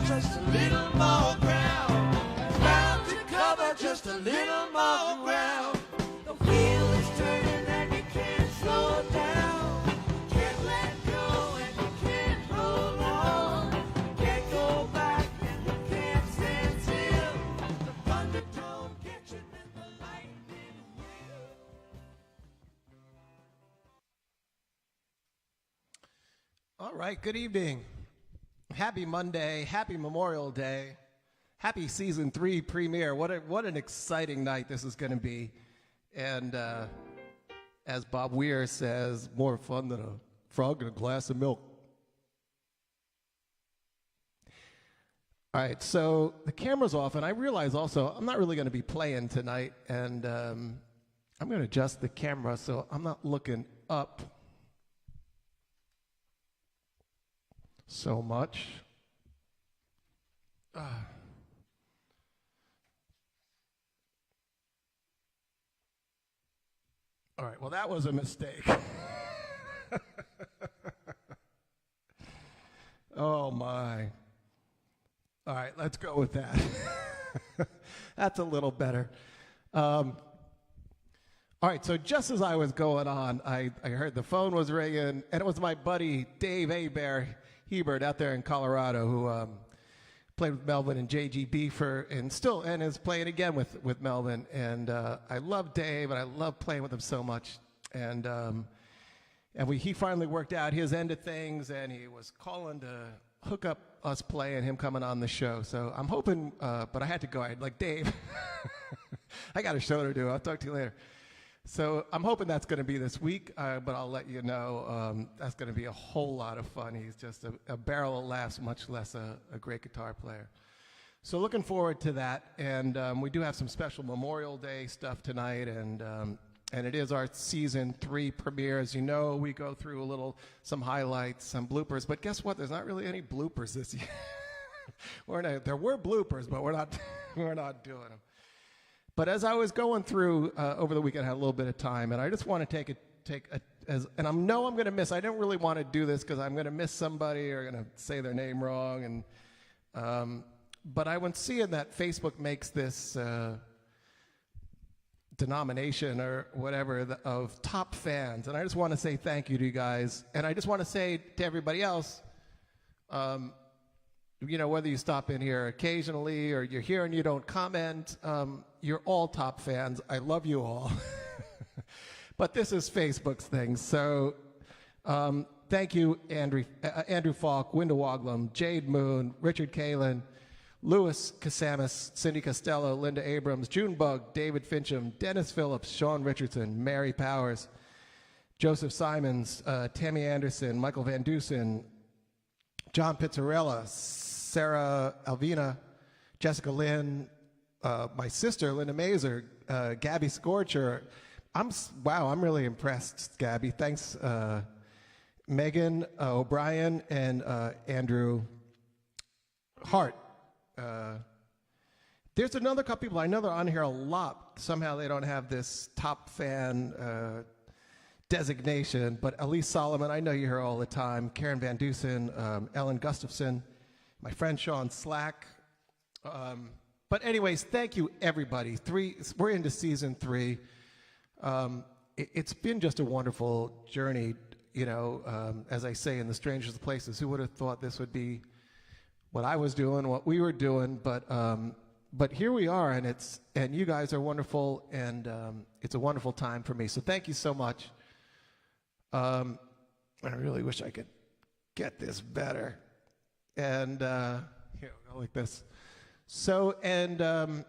just a little more ground. Bound to cover just a little more ground. The wheel is turning and you can't slow down. Can't let go and you can't hold on. Can't go back and you can't stand still. The thunderdome catching and the lightning will. All right, good evening. Happy Monday, happy Memorial Day, happy Season 3 premiere. What an exciting night this is going to be. And as Bob Weir says, more fun than a frog in a glass of milk. All right, so the camera's off, and I realize also I'm not really going to be playing tonight, and I'm going to adjust the camera so I'm not looking up so much. All right, well, that was a mistake. Oh, my. All right, let's go with that. That's a little better. All right, so just as I was going on, I heard the phone was ringing, and it was my buddy Dave Hebert out there in Colorado, who played with Melvin and JGB and is playing again with Melvin. And I love Dave, and I love playing with him so much. And he finally worked out his end of things, and he was calling to hook up us playing, him coming on the show. So I'm hoping, but I had to go. I'd like, Dave, I got a show to do. I'll talk to you later. So I'm hoping that's going to be this week, but I'll let you know that's going to be a whole lot of fun. He's just a barrel of laughs, much less a great guitar player. So looking forward to that. And we do have some special Memorial Day stuff tonight, and it is our Season 3 premiere. As you know, we go through some highlights, some bloopers, but guess what? There's not really any bloopers this year. There were bloopers, but we're not doing them. But as I was going through over the weekend, I had a little bit of time, and I just want to and I know I'm going to miss. I don't really want to do this because I'm going to miss somebody or going to say their name wrong. And but I was seeing that Facebook makes this denomination or whatever of top fans, and I just want to say thank you to you guys, and I just want to say to everybody else. Whether you stop in here occasionally or you're here and you don't comment, you're all top fans. I love you all. But this is Facebook's thing. So thank you, Andrew Falk, Winda Woglum, Jade Moon, Richard Kalin, Louis Casamas, Cindy Costello, Linda Abrams, Junebug, David Fincham, Dennis Phillips, Sean Richardson, Mary Powers, Joseph Simons, Tammy Anderson, Michael Van Dusen, John Pizzarella, Sarah Alvina, Jessica Lynn, my sister, Linda Mazur, Gabby Scorcher. I'm really impressed, Gabby. Thanks, Megan O'Brien, and Andrew Hart. There's another couple people. I know they're on here a lot. Somehow they don't have this top fan designation, but Elise Solomon, I know you hear all the time. Karen Van Dusen, Ellen Gustafson, my friend Sean Slack. But anyways, thank you, everybody. We're into Season 3. It's been just a wonderful journey, as I say, in the strangest of places. Who would have thought this would be what I was doing, what we were doing, but here we are, and you guys are wonderful, and it's a wonderful time for me. So thank you so much. I really wish I could get this better. And here, go like this. So, and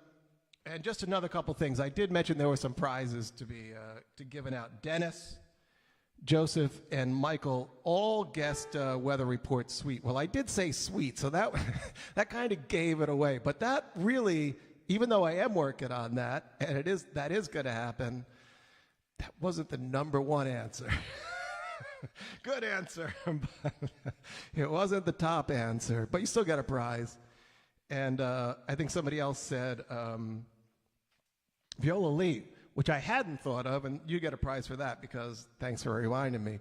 just another couple things. I did mention there were some prizes to be given out. Dennis, Joseph, and Michael all guessed Weather Report Suite. Well, I did say Suite, so that kind of gave it away. But that really, even though I am working on that, and that is going to happen, that wasn't the number one answer. Good answer, but it wasn't the top answer. But you still got a prize. And I think somebody else said Viola Lee, which I hadn't thought of, and you get a prize for that because thanks for reminding me.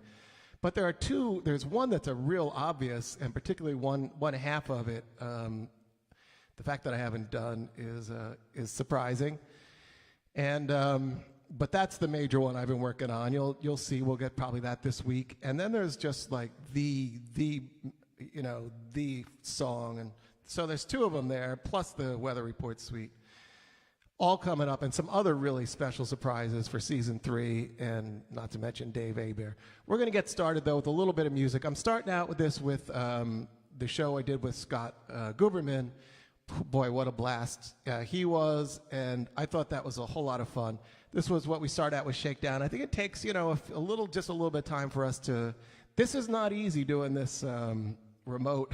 But there's one that's a real obvious, and particularly one half of it, the fact that I haven't done is surprising. And but that's the major one I've been working on. You'll see we'll get probably that this week. And then there's just like the song, and so there's two of them there, plus the Weather Report suite, all coming up, and some other really special surprises for season 3, and not to mention Dave Hebert. We're going to get started though with a little bit of music. I'm starting out with this with the show I did with Scott Guberman. Boy, what a blast he was, and I thought that was a whole lot of fun. This was what we started out with Shakedown. I think it takes just a little bit of time for us to. This is not easy doing this remote.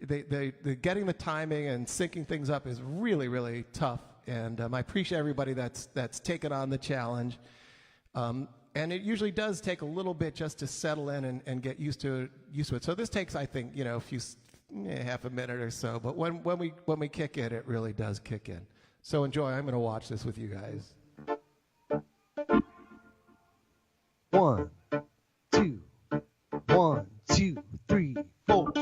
The getting the timing and syncing things up is really, really tough, and I appreciate everybody that's taken on the challenge. And it usually does take a little bit just to settle in and get used to it. So this takes, I think, half a minute or so. But when we kick in, it really does kick in. So enjoy. I'm going to watch this with you guys. 1, 2, 1, 2, 3, 4.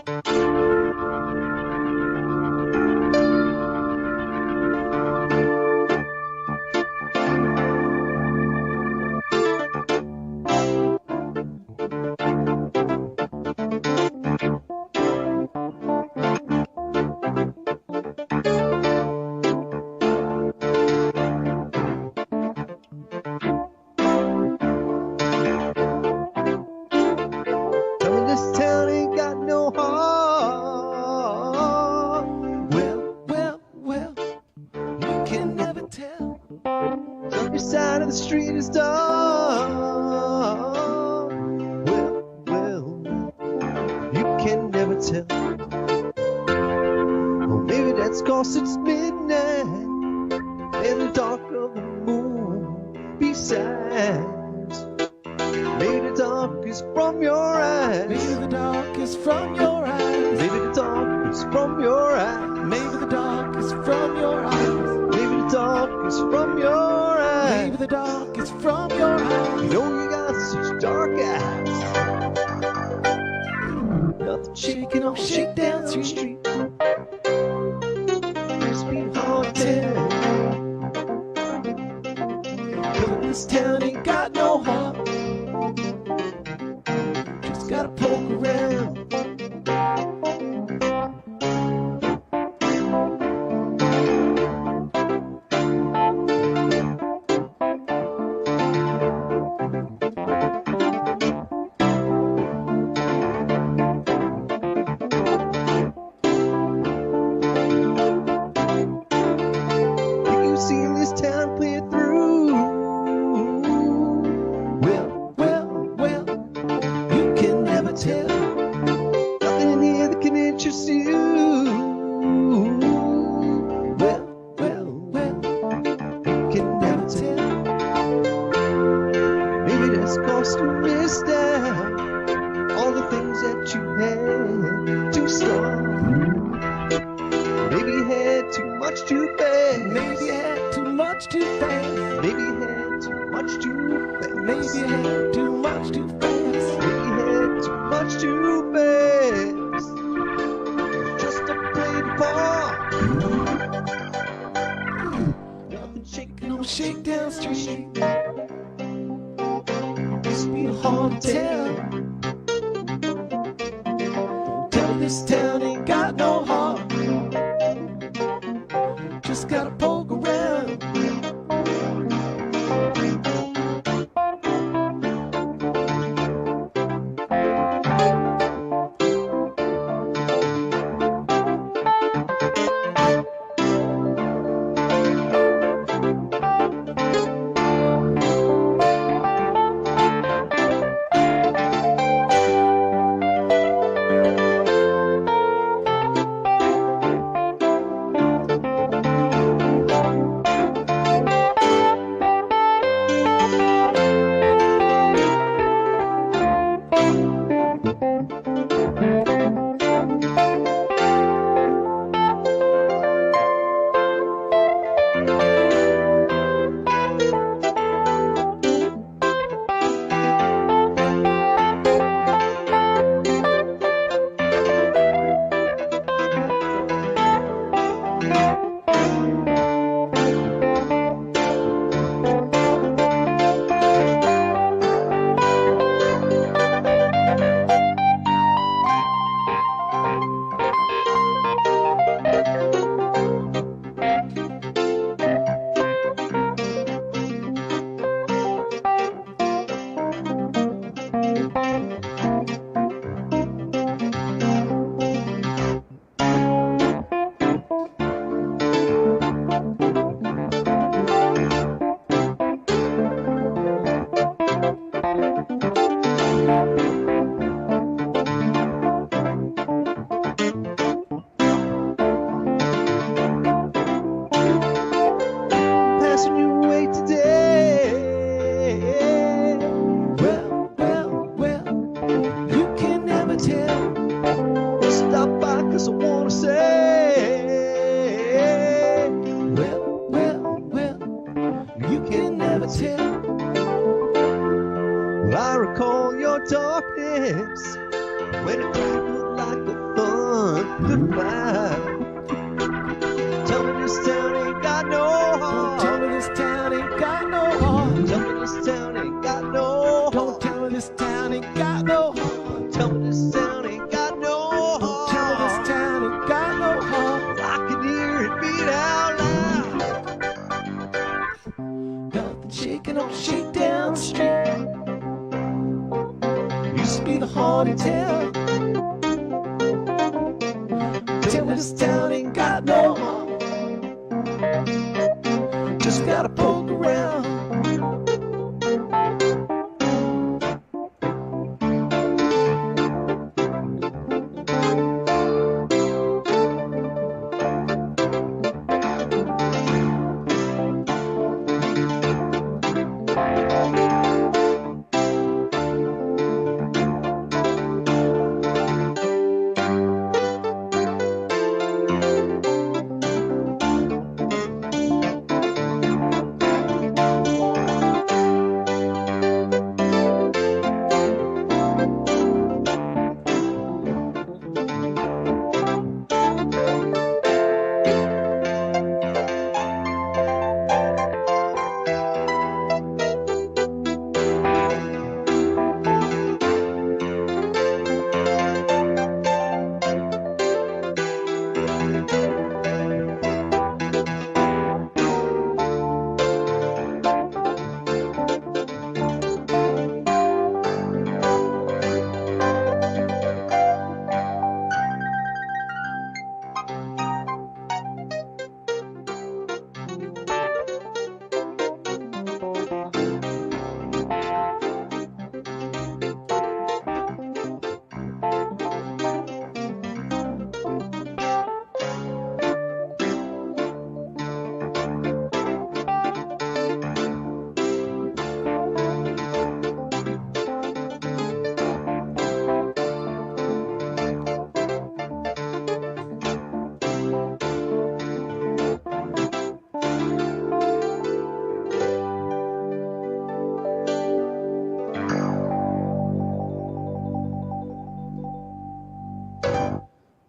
say, well, you can never tell. Well, I recall your darkness when it crackled like a thundercloud. Tell me this town ain't got no heart. Tell me this town ain't got no heart. Tell me this town ain't got no heart. Don't tell me this town ain't got no heart. Tell me this town ain't got no heart. Tell me this town ain't got no heart. I can hear it beat out loud. Nothing shaking on Shakedown Street. Used to be the haunted town. Tell me this town ain't got no heart. Just gotta poke around.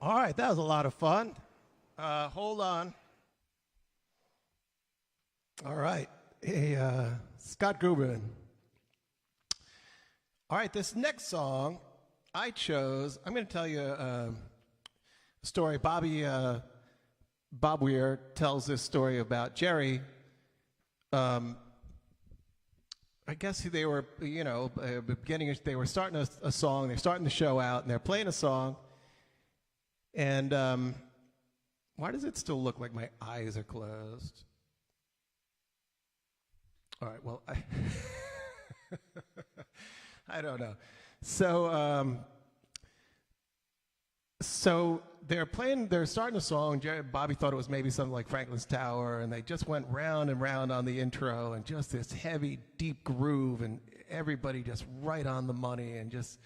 All right, that was a lot of fun. Hold on. All right. Hey, Scott Gruberman. All right, this next song I chose, I'm going to tell you a story. Bob Weir tells this story about Jerry. I guess they were, beginning, they were starting a song, they're starting the show out, and they're playing a song. And why does it still look like my eyes are closed? All right, well, I don't know. So they're starting a song. Bobby thought it was maybe something like Franklin's Tower, and they just went round and round on the intro, and just this heavy, deep groove, and everybody just right on the money, and just,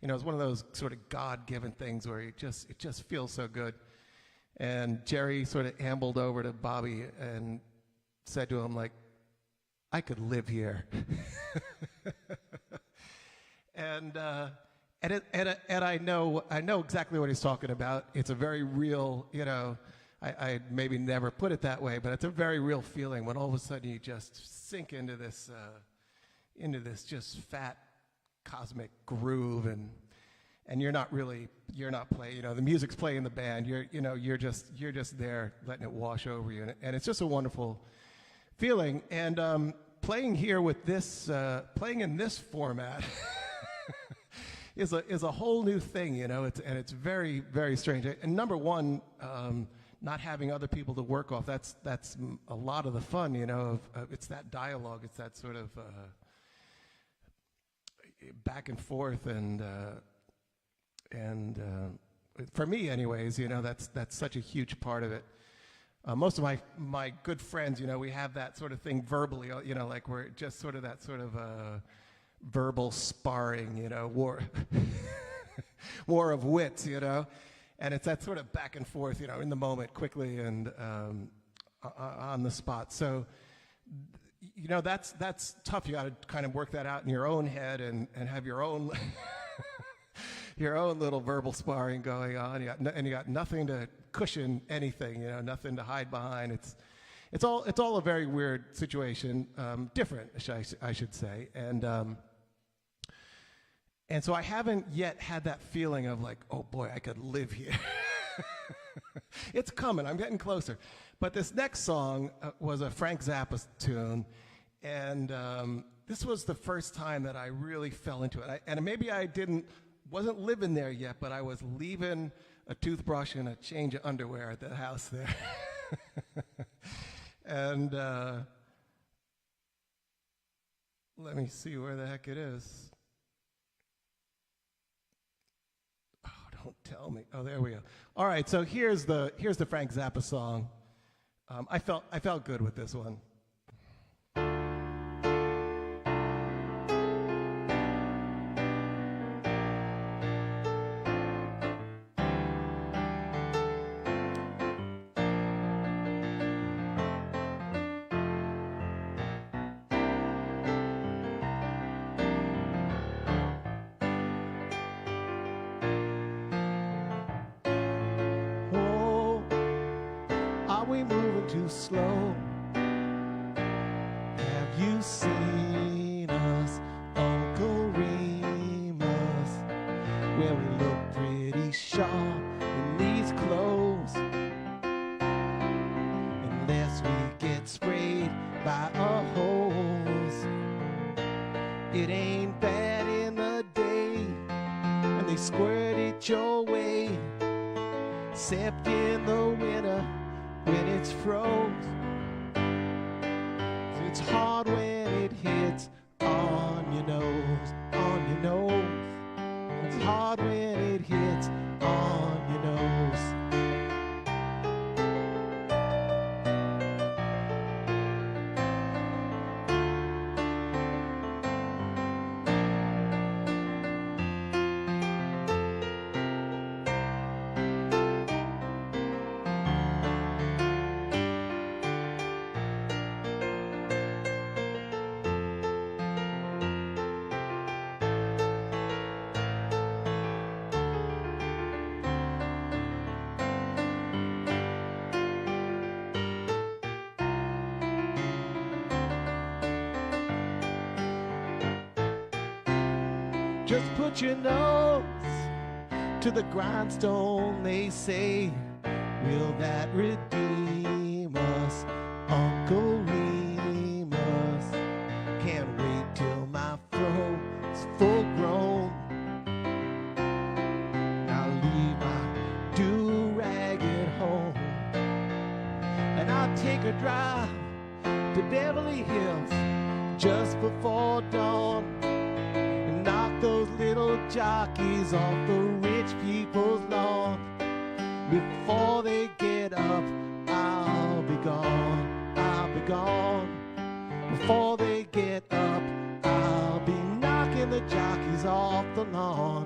it's one of those sort of God-given things where it just feels so good. And Jerry sort of ambled over to Bobby and said to him, like, I could live here. And I know exactly what he's talking about. It's a very real, I maybe never put it that way, but it's a very real feeling when all of a sudden you just sink into this just fat cosmic groove, and you're not playing, the music's playing in the band. You're just there letting it wash over you, and it's just a wonderful feeling. And playing here with this, playing in this format. is a whole new thing, it's very, very strange. And number one, not having other people to work off, that's a lot of the fun, it's that dialogue, it's that sort of back and forth, and for me anyways, that's such a huge part of it. Most of my good friends, we have that sort of thing verbally, like we're just sort of that sort of verbal sparring, war war of wits, And it's that sort of back and forth, you know, in the moment, quickly and on the spot. So, you know, that's tough. You got to kind of work that out in your own head and have your own your own little verbal sparring going on. You got nothing to cushion anything, you know, nothing to hide behind. It's all a very weird situation, different, I should say, and so I haven't yet had that feeling of like, oh boy, I could live here. It's coming. I'm getting closer. But this next song was a Frank Zappa tune, and this was the first time that I really fell into it. And maybe I wasn't living there yet, but I was leaving a toothbrush and a change of underwear at the house there. And let me see where the heck it is. Oh, don't tell me. Oh, there we go. All right, so here's the Frank Zappa song. I felt good with this one. Too slow. Have you seen us, Uncle Remus? Well, we look pretty sharp in these clothes, unless we get sprayed by a hose. It ain't bad in the day, and they squirt it your way, except in the winter when it's froze. It's hard when it hits on your nose, on your nose. It's hard when it hits on your nose. Just put your nose to the grindstone, they say. Will that redeem us, Uncle Remus? Can't wait till my throat's full grown. I'll leave my do-rag at home, and I'll take a drive to Beverly Hills just before dawn. Those little jockeys off the rich people's lawn. Before they get up, I'll be gone, I'll be gone. Before they get up, I'll be knocking the jockeys off the lawn.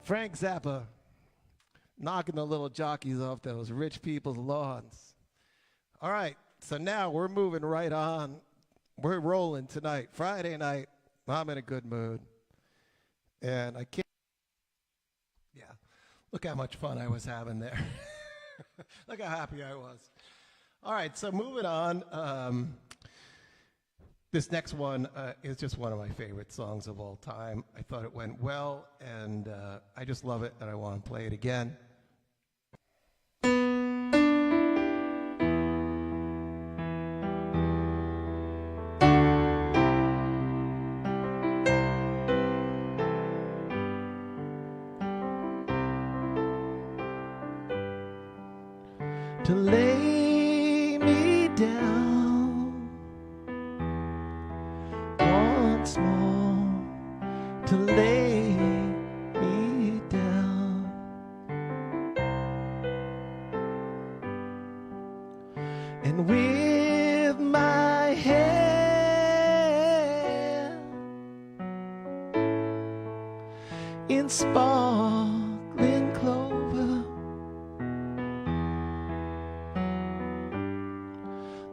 Frank Zappa, knocking the little jockeys off those rich people's lawns. All right, so now we're moving right on. We're rolling tonight, Friday night. I'm in a good mood. And I can't, yeah, look how much fun I was having there. Look how happy I was. All right, so moving on. This next one is just one of my favorite songs of all time. I thought it went well, and I just love it, and I want to play it again. to lay me down once more, to lay me down. And with my hair in sparkling clover,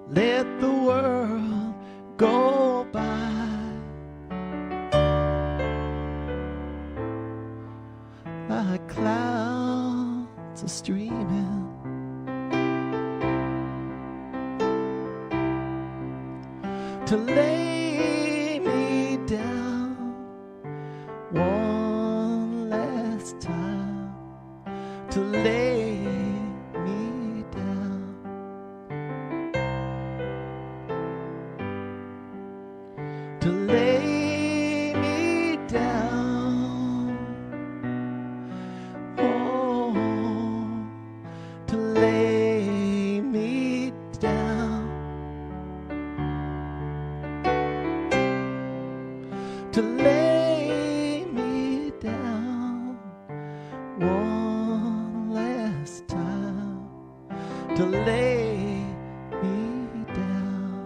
let the world go by like clouds are streaming. To lay me down one last time, to lay me down, to lay me down, oh, to lay me down, to lay me down one last time, to lay me down,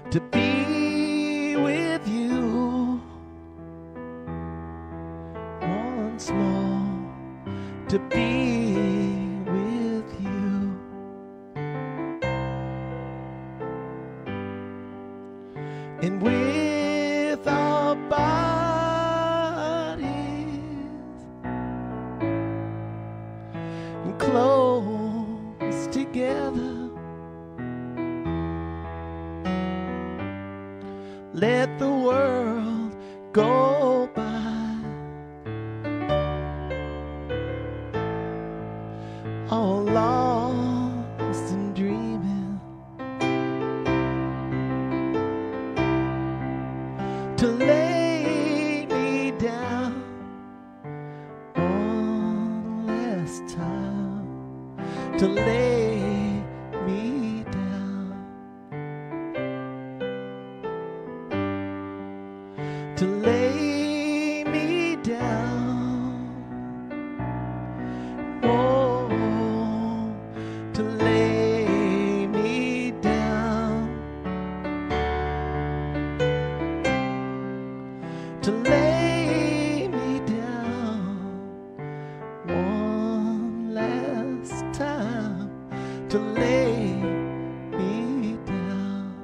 to be with you once more, to be with you. And with our bodies close together, let the world go by, all lost and dreaming, to lay me down one last time, to lay me down, to lay me down, oh, to lay me down, to lay me down one last time, to lay me down.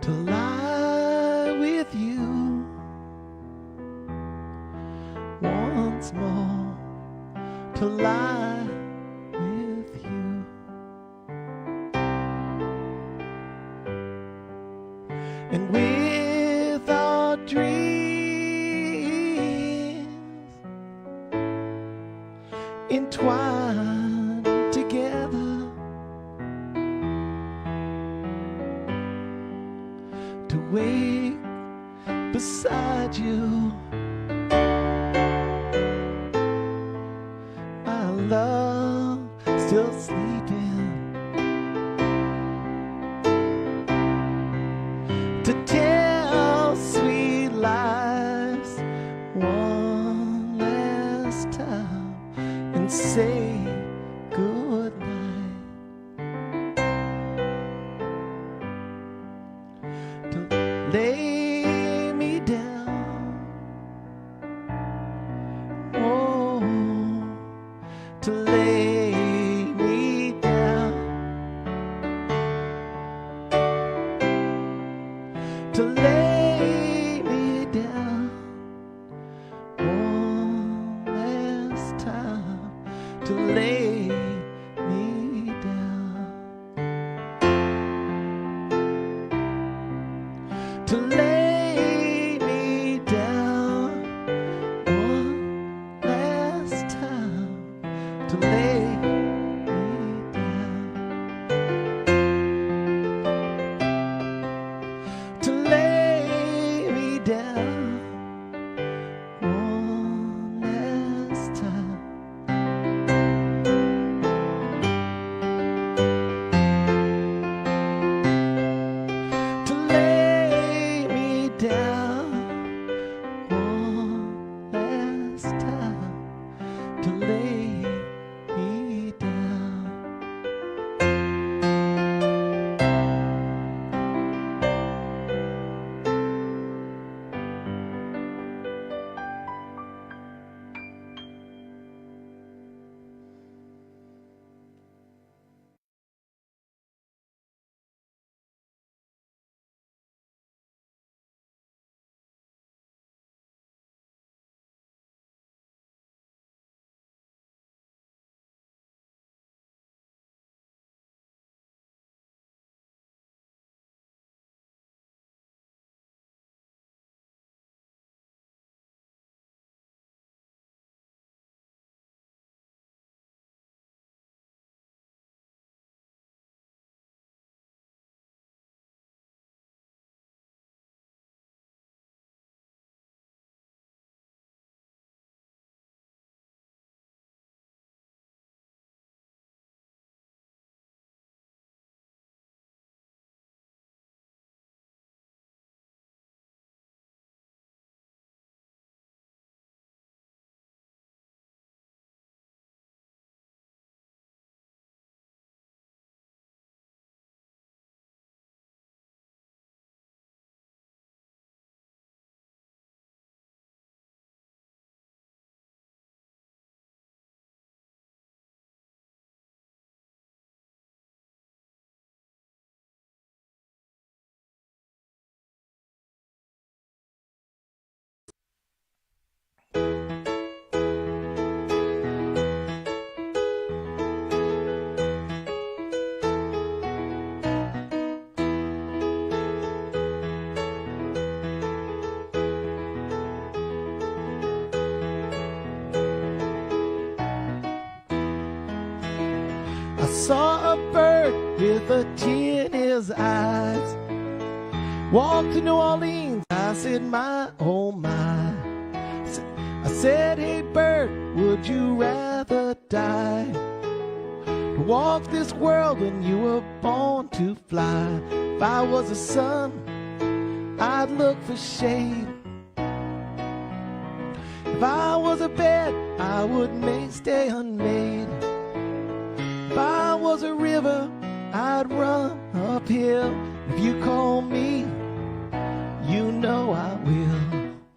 To lie with you once more, to lie with you, and with our dreams entwined together, to wake beside you, my love still sleeping, to tell saw a bird with a tear in his eyes. Walked to New Orleans, I said, my, oh my. I said, hey bird, would you rather die? To walk this world when you were born to fly. If I was a sun, I'd look for shade. If I was a bed, I would stay unmade. If I was a river, I'd run uphill. If you call me, you know I will.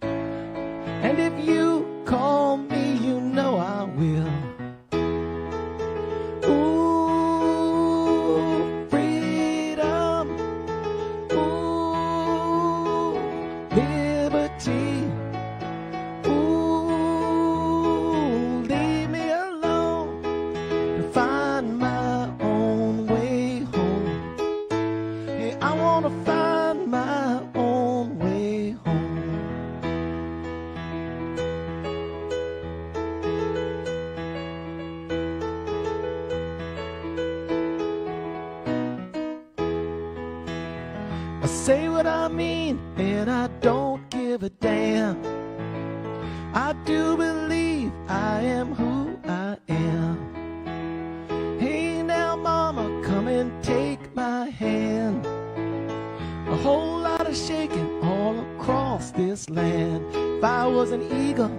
And if you call me, you know I will. Ooh, freedom. Ooh, liberty. Ooh, leave me alone to find my own way home. Hey, I wanna find my own way home. I say what I mean, and I don't give a damn. I do believe I am who I am. Hey now mama, come and take my hand. A whole lot of shaking all across this land. If I was an eagle,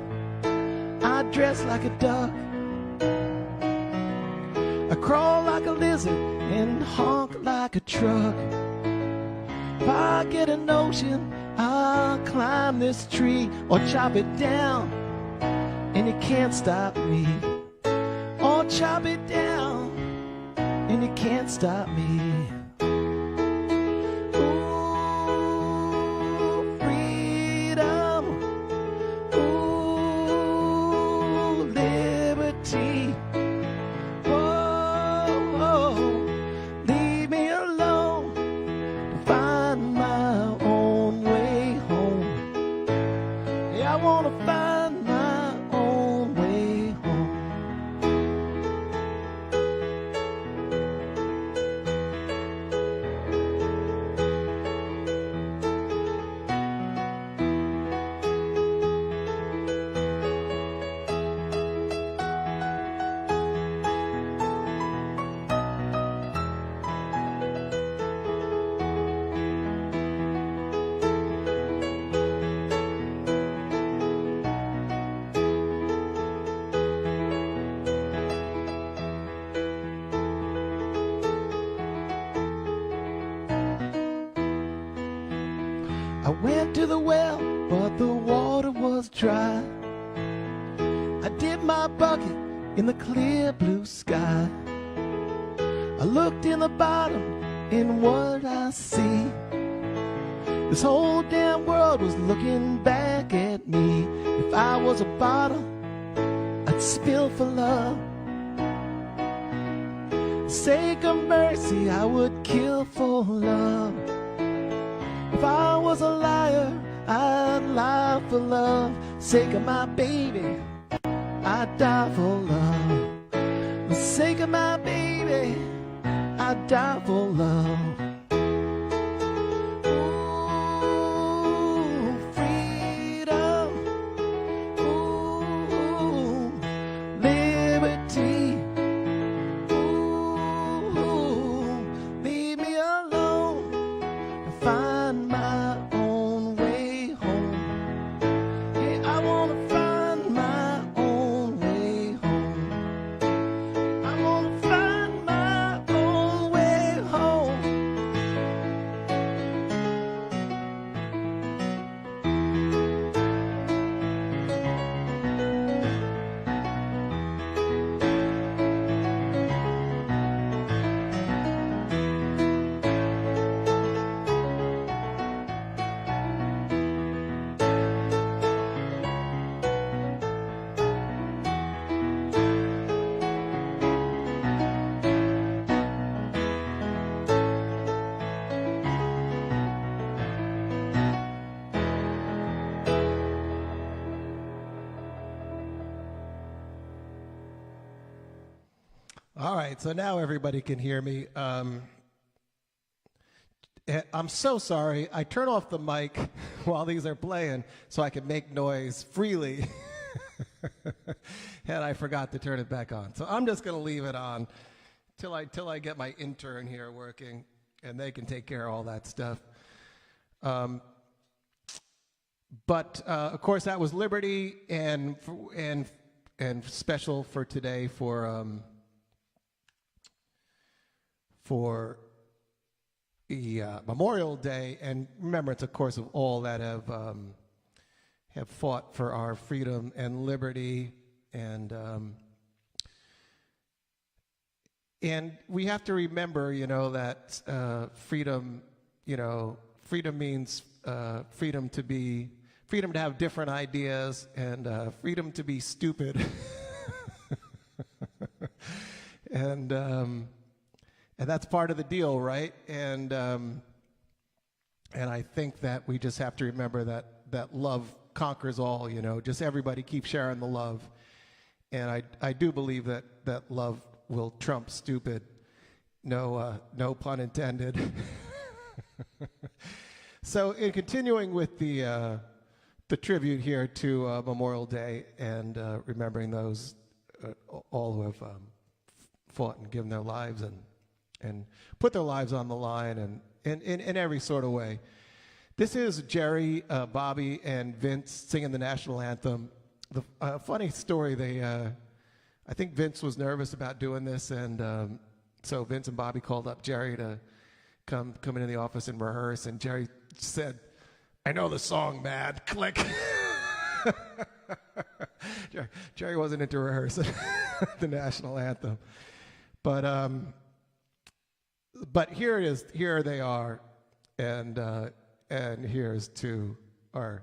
I'd dress like a duck. I'd crawl like a lizard and honk like a truck. If I get a notion, I'll climb this tree or chop it down, and you can't stop me. Or chop it down, and you can't stop me. Ooh, freedom. Ooh, liberty. Oh, leave me alone to find my own way home. Yeah, I wanna find my own way home. I went to the well, but the water was dry. I dipped my bucket in the clear blue sky. I looked in the bottom, and what I see? This whole damn world was looking back at me. If I was a bottle, I'd spill for love. Sake of mercy, I would kill for love. If I was a liar, I'd lie for love. Sake of my baby, I'd die for love. For the sake of my baby, I'd die for love. Ooh, freedom. Ooh, liberty. Ooh, leave me alone to find my own way home. Hey, I wanna find my own way home. I wanna find my own way home. All right, so now everybody can hear me. I'm so sorry. I turn off the mic while these are playing so I can make noise freely. And I forgot to turn it back on. So I'm just going to leave it on till I get my intern here working, and they can take care of all that stuff. But of course, that was Liberty, and special for today for the Memorial Day, and remembrance, of course, of all that have fought for our freedom and liberty, and we have to remember, that freedom means freedom to have different ideas, and freedom to be stupid, and that's part of the deal, right? And I think that we just have to remember that love conquers all. Just everybody keep sharing the love, and I do believe that love will trump stupid. No pun intended. So, in continuing with the tribute here to Memorial Day and remembering those all who have fought and given their lives and put their lives on the line and in every sort of way. This is Jerry, Bobby, and Vince singing the national anthem. The funny story, I think Vince was nervous about doing this, and so Vince and Bobby called up Jerry to come into the office and rehearse, and Jerry said, "I know the song, man." Click. Jerry wasn't into rehearsing the national anthem, but here it is. Here they are, and here's to our.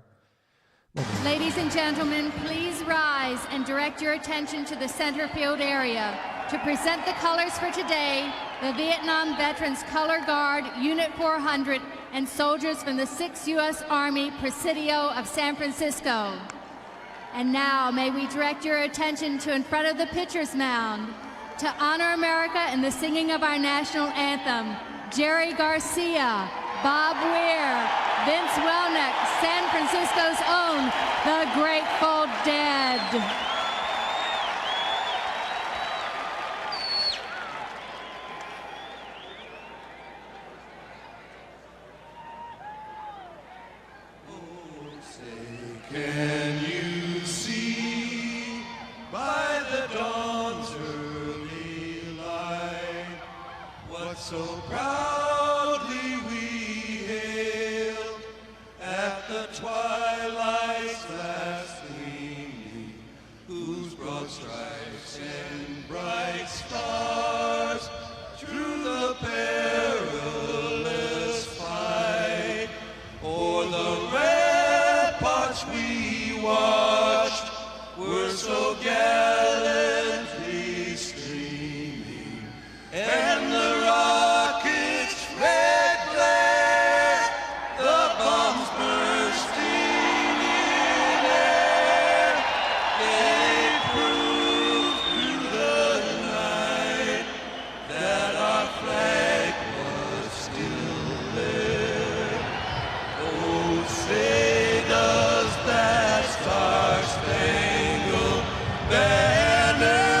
Ladies and gentlemen, please rise and direct your attention to the center field area to present the colors for today, the Vietnam Veterans Color Guard, Unit 400, and soldiers from the 6th U.S. Army Presidio of San Francisco. And now, may we direct your attention to in front of the pitcher's mound to honor America in the singing of our national anthem, Jerry Garcia, Bob Weir, Vince Welnick, San Francisco's own, the Grateful Dead. Can you see by the dawn's early light what so proudly we hailed at the twilight's last gleaming, whose broad stripes and bright stars through the perilous fight o'er the ramparts we watched were so gallantly streaming, and the rockets' red glare, the bombs bursting in air, they proved through the night that our flag was still there. Oh, say does that star-spangled banner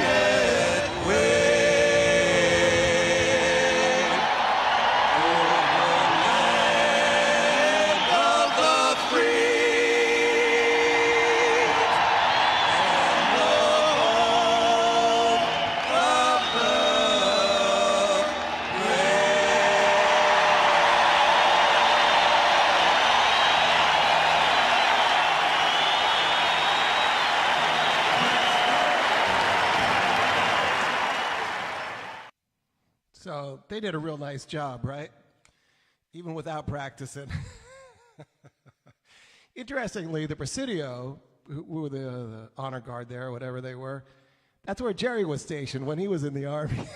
yet wave o'er the land of the free and the home of the So they did a real nice job, right? Even without practicing. Interestingly, the Presidio, who were the honor guard there, or whatever they were, that's where Jerry was stationed when he was in the Army,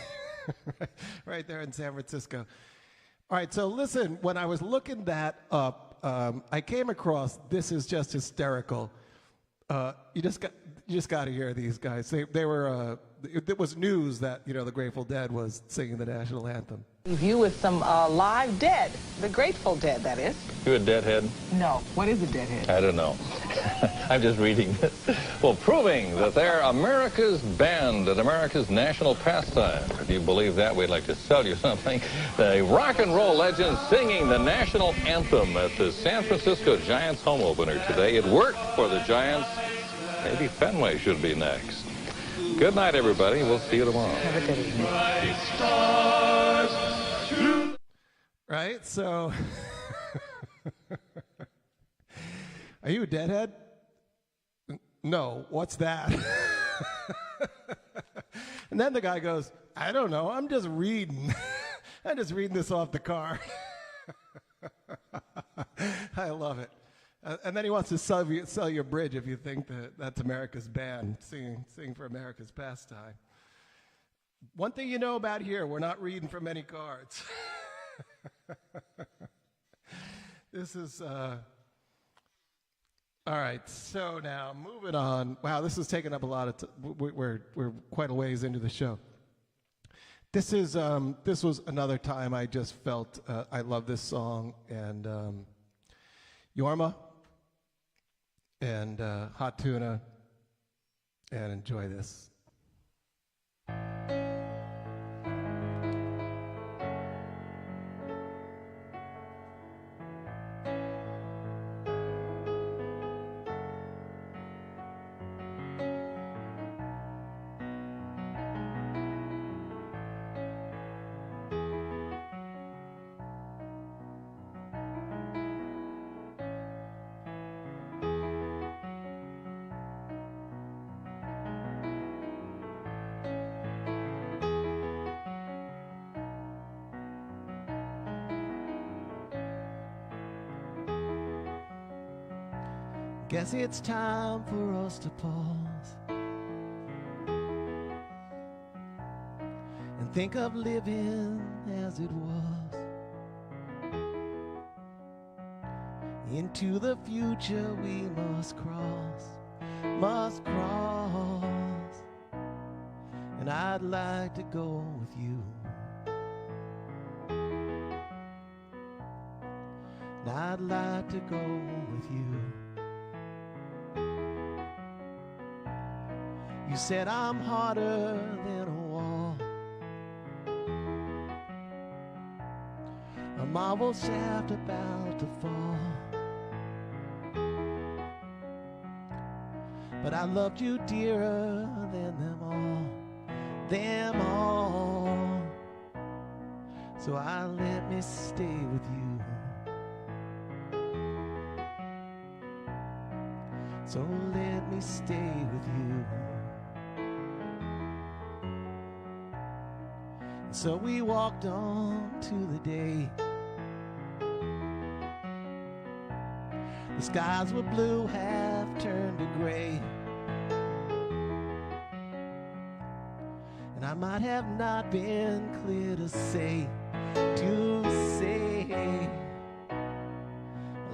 right there in San Francisco. All right, so listen, when I was looking that up, I came across, this is just hysterical. You just got to hear these guys. They were. It was news that the Grateful Dead was singing the national anthem. You with some live Dead, the Grateful Dead, that is. You a deadhead? No. What is a deadhead? I don't know. I'm just reading this. Well, proving that they're America's band and America's national pastime. If you believe that, we'd like to sell you something. The rock and roll legends singing the national anthem at the San Francisco Giants home opener today. It worked for the Giants. Maybe Fenway should be next. Good night, everybody. We'll see you tomorrow. Have a good evening. Right? So, are you a deadhead? No. What's that? And then the guy goes, I don't know. I'm just reading. I'm just reading this off the card. I love it. And then he wants to sell you a bridge if you think that's America's band singing for America's pastime. One thing you know about here, we're not reading from any cards. This is all right. So now moving on. Wow, this has taken up a lot of. We're quite a ways into the show. This was another time I just felt I love this song and Yorma. And hot tuna, and enjoy this. Guess it's time for us to pause and think of living as it was. Into the future we must cross, and I'd like to go with you. And I'd like to go with you. You said I'm harder than a wall, a marble shaft about to fall. But I loved you dearer than them all. So I let me stay with you. So let me stay with you. So we walked on to the day. The skies were blue, half turned to gray. And I might have not been clear to say, well,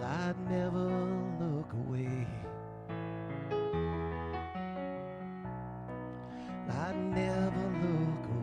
I'd never look away. I'd never look away.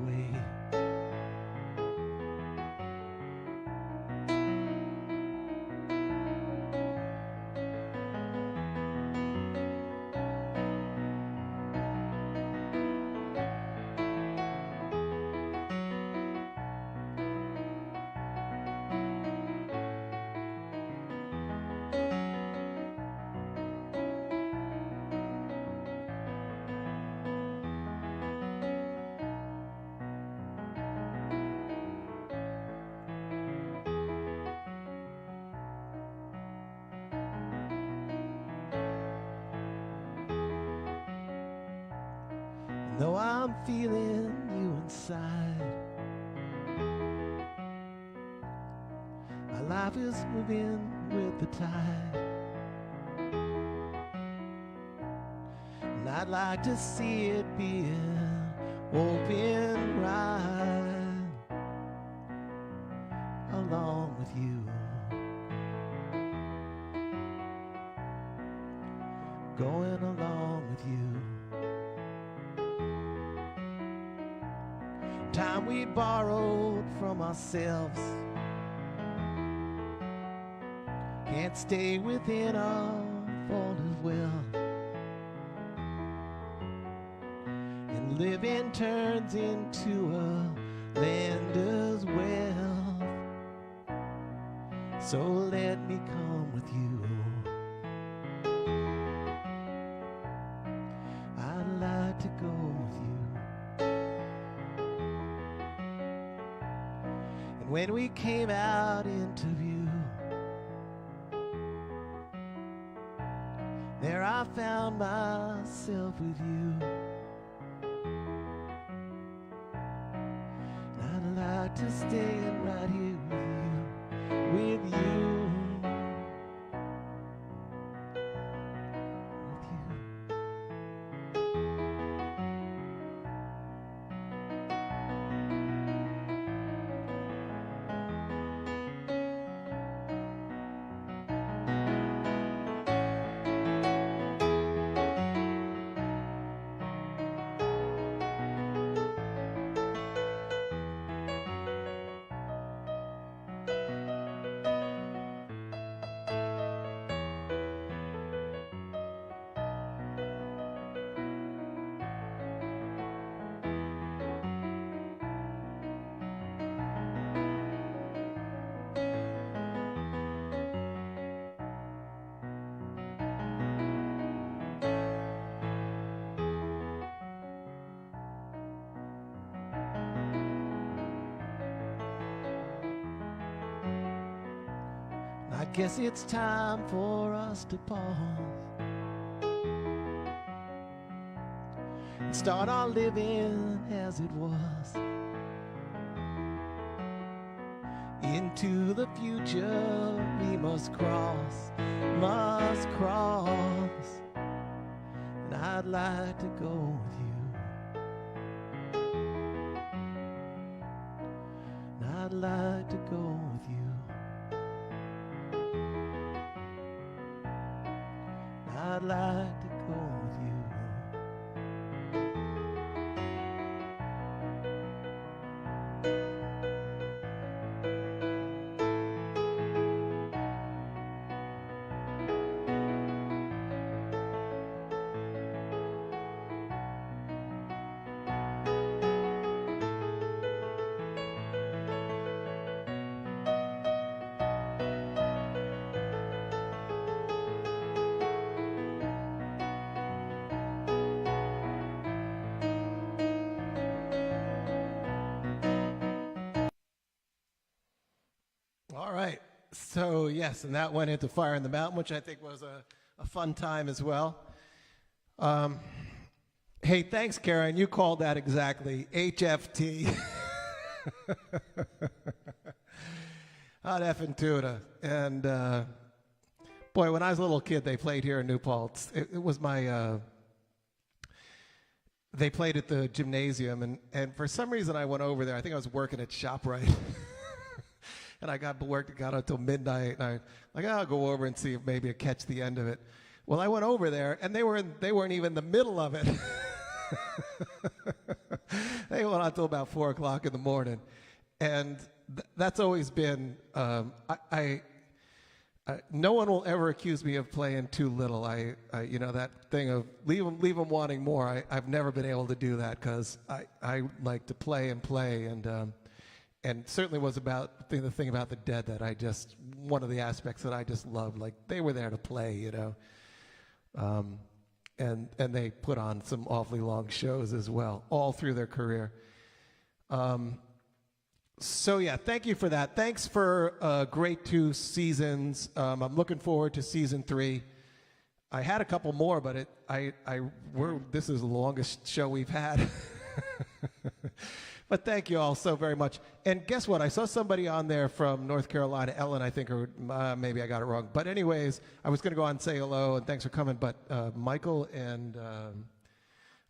Though I'm feeling you inside, my life is moving with the tide, and I'd like to see it be an open ride along with you. going along with you. Time we borrowed from ourselves can't stay within our folded will, and living turns into a lender's wealth. So let me come with you. I'd like to go with you. And when we came out into view, there I found myself with you. And I'd like to stay right here with you, with you. I guess it's time for us to pause and start our living as it was. Into the future we must cross, and I'd like to go with you. And I'd like to go with you. I'd like to go with you. All right. So, yes, and that went into Fire in the Mountain, which I think was a fun time as well. Hey, thanks, Karen. You called that exactly. HFT. Hot effing tuna. And, boy, when I was a little kid, they played here in New Paltz. It was my... they played at the gymnasium, and for some reason I went over there. I think I was working at ShopRite. And I got until midnight, and I like, I'll go over and see if maybe I catch the end of it. Well, I went over there, and they weren't even in the middle of it. They went on until about 4 o'clock in the morning, and that's always been. No one will ever accuse me of playing too little. I that thing of leave them wanting more. I've never been able to do that because I like to play, and certainly was about the thing about the Dead that one of the aspects that I just loved. Like, they were there to play, and they put on some awfully long shows as well, all through their career. So yeah, thank you for that. Thanks for great 2 seasons. I'm looking forward to season 3. I had a couple more, but this is the longest show we've had. But thank you all so very much. And guess what? I saw somebody on there from North Carolina, Ellen, I think, or maybe I got it wrong. But anyways, I was going to go on and say hello and thanks for coming. But Michael and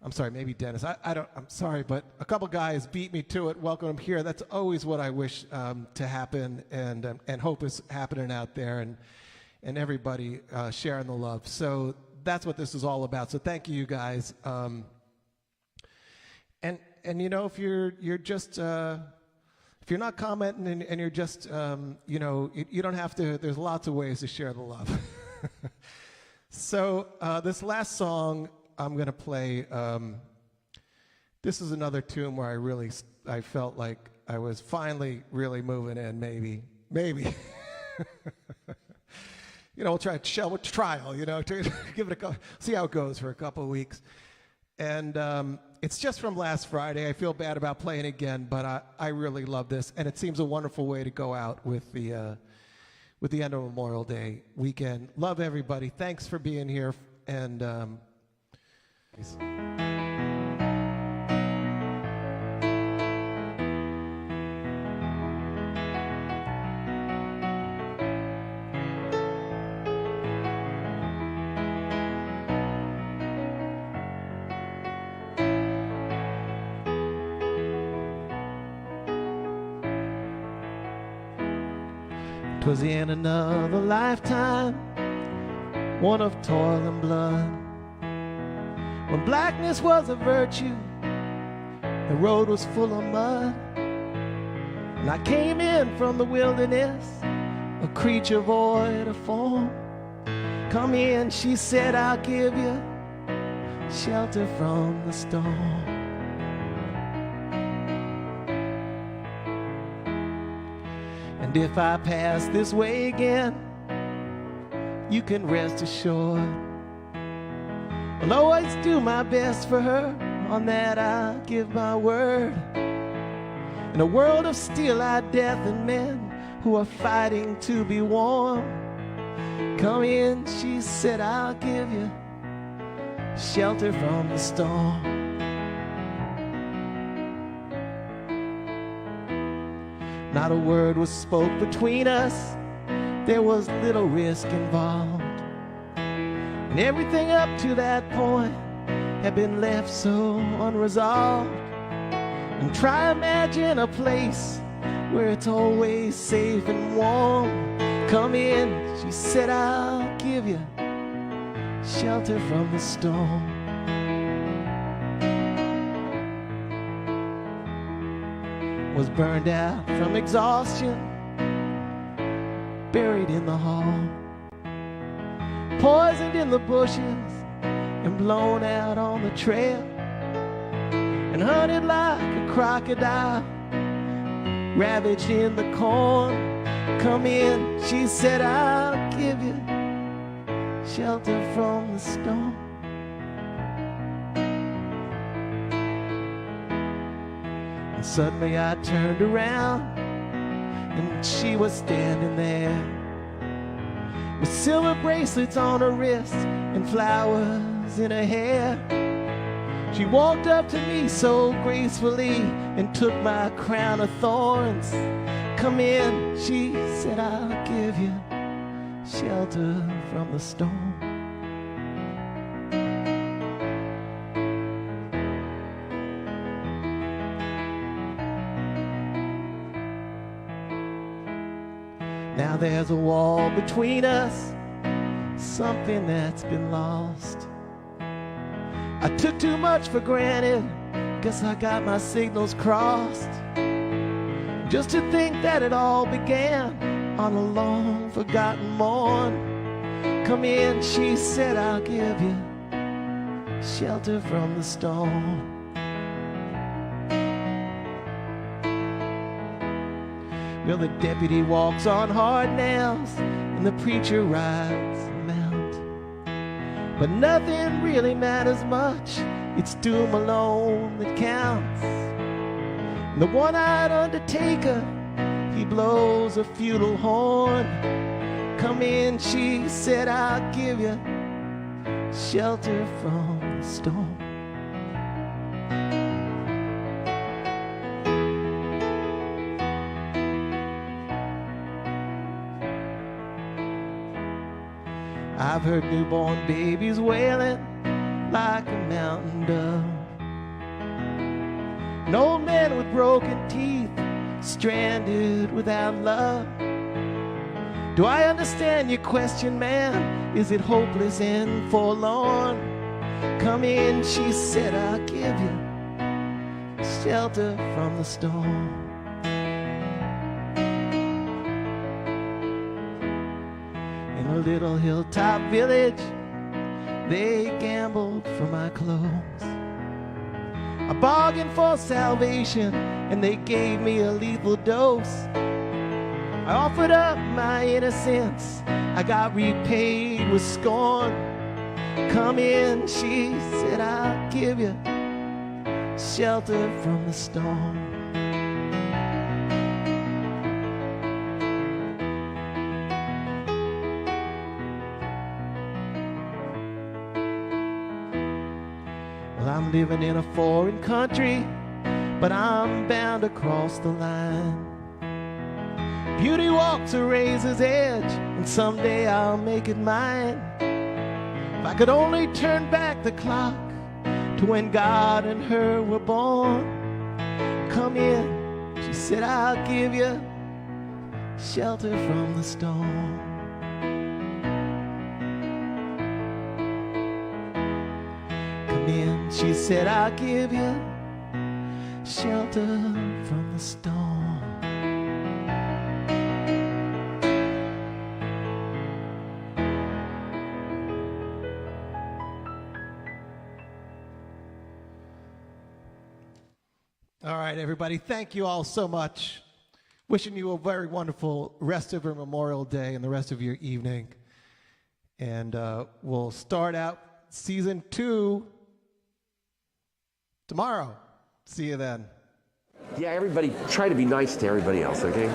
I'm sorry, maybe Dennis. I'm sorry, but a couple guys beat me to it. Welcome them here. That's always what I wish to happen, and hope is happening out there, and everybody sharing the love. So that's what this is all about. So thank you guys. And you know, if you're just if you're not commenting and you're just you know, you don't have to. There's lots of ways to share the love. So this last song I'm gonna play. This is another tune where I felt like I was finally really moving in. Maybe. You know, we'll try trial. You know, to give it see how it goes for a couple of weeks. And it's just from last Friday. I feel bad about playing again, but I really love this, and it seems a wonderful way to go out with the end of Memorial Day weekend. Love everybody. Thanks for being here, and peace. 'Twas in another lifetime, one of toil and blood, when blackness was a virtue, the road was full of mud. And I came in from the wilderness, a creature void of form. Come in, she said, I'll give you shelter from the storm. And if I pass this way again, you can rest assured I'll always do my best for her, on that I'll give my word. In a world of steel-eyed death and men who are fighting to be warm, come in, she said, I'll give you shelter from the storm. Not a word was spoke between us, there was little risk involved, and everything up to that point had been left so unresolved. And try imagine a place where it's always safe and warm. Come in, she said, I'll give you shelter from the storm. Was burned out from exhaustion, buried in the hall, poisoned in the bushes and blown out on the trail, and hunted like a crocodile, ravaged in the corn. Come in, she said, I'll give you shelter from the storm. And suddenly I turned around, and she was standing there, with silver bracelets on her wrists and flowers in her hair. She walked up to me so gracefully and took my crown of thorns. Come in, she said, I'll give you shelter from the storm. Now there's a wall between us, something that's been lost. I took too much for granted, guess I got my signals crossed. Just to think that it all began on a long forgotten morn. Come in, she said, I'll give you shelter from the storm. Well, the deputy walks on hard nails and the preacher rides a mount, but nothing really matters much, it's doom alone that counts. And the one-eyed undertaker, he blows a futile horn. Come in, she said, I'll give you shelter from the storm. I've heard newborn babies wailing like a mountain dove, an old man with broken teeth, stranded without love. Do I understand your question, ma'am? Is it hopeless and forlorn? Come in, she said, I'll give you shelter from the storm. In a little hilltop village, they gambled for my clothes. I bargained for salvation, and they gave me a lethal dose. I offered up my innocence, I got repaid with scorn. Come in, she said, I'll give you shelter from the storm. Well, I'm living in a foreign country, but I'm bound to cross the line. Beauty walks a razor's edge, and someday I'll make it mine. If I could only turn back the clock to when God and her were born. Come in, she said, I'll give you shelter from the storm. Come in, she said, I'll give you shelter from the storm. All right, everybody, thank you all so much. Wishing you a very wonderful rest of your Memorial Day and the rest of your evening. And we'll start out season 2 tomorrow. See you then. Yeah, everybody, try to be nice to everybody else, okay?